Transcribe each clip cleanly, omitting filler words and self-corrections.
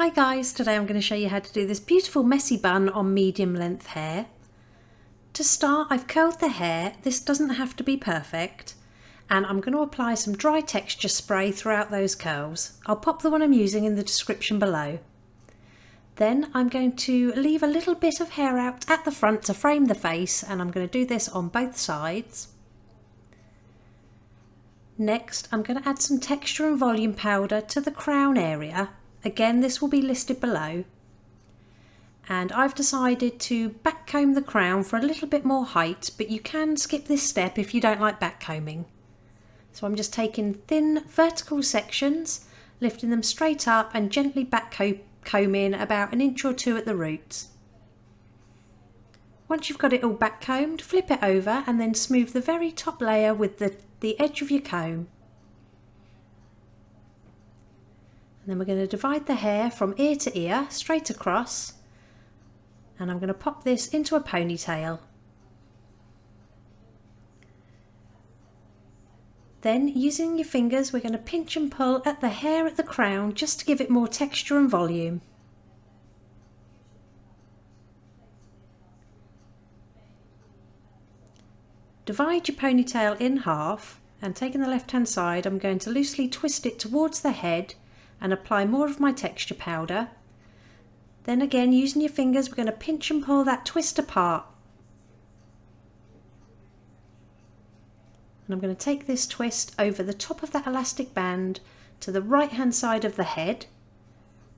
Hi guys, today I'm going to show you how to do this beautiful messy bun on medium length hair. To start, I've curled the hair. This doesn't have to be perfect, and I'm going to apply some dry texture spray throughout those curls. I'll pop the one I'm using in the description below. Then I'm going to leave a little bit of hair out at the front to frame the face, and I'm going to do this on both sides. Next, I'm going to add some texture and volume powder to the crown area. Again, this will be listed below. And I've decided to back comb the crown for a little bit more height, but you can skip this step if you don't like back combing. So I'm just taking thin vertical sections, lifting them straight up and gently back combing about 1 inch or 2 at the roots. Once you've got it all back combed, flip it over and then smooth the very top layer with the edge of your comb. And then we're going to divide the hair from ear to ear, straight across, and I'm going to pop this into a ponytail. Then, using your fingers, we're going to pinch and pull at the hair at the crown just to give it more texture and volume. Divide your ponytail in half, and taking the left hand side, I'm going to loosely twist it towards the head and apply more of my texture powder. Then again, using your fingers, we're going to pinch and pull that twist apart. And I'm going to take this twist over the top of that elastic band to the right hand side of the head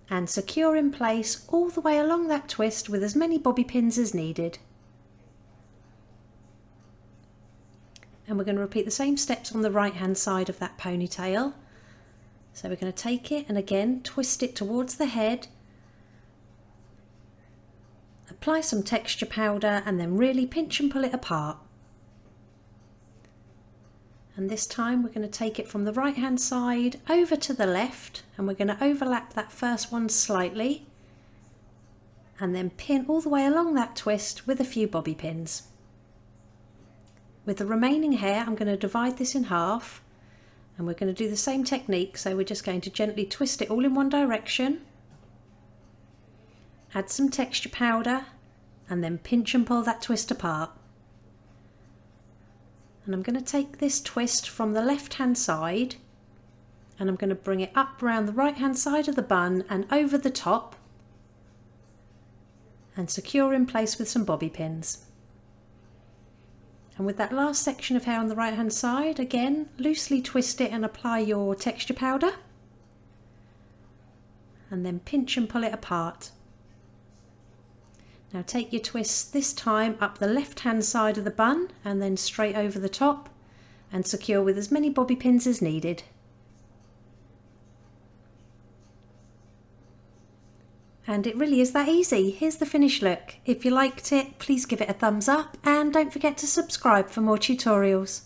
and secure in place all the way along that twist with as many bobby pins as needed. And we're going to repeat the same steps on the right hand side of that ponytail. So we're going to take it and again twist it towards the head, apply some texture powder and then really pinch and pull it apart. And this time we're going to take it from the right hand side over to the left, and we're going to overlap that first one slightly and then pin all the way along that twist with a few bobby pins. With the remaining hair, I'm going to divide this in half. And we're going to do the same technique, so we're just going to gently twist it all in one direction, add some texture powder and then pinch and pull that twist apart. And I'm going to take this twist from the left hand side and I'm going to bring it up around the right hand side of the bun and over the top and secure in place with some bobby pins. And with that last section of hair on the right hand side, again, loosely twist it and apply your texture powder. And then pinch and pull it apart. Now take your twist this time up the left hand side of the bun and then straight over the top and secure with as many bobby pins as needed. And it really is that easy. Here's the finished look. If you liked it, please give it a thumbs up and don't forget to subscribe for more tutorials.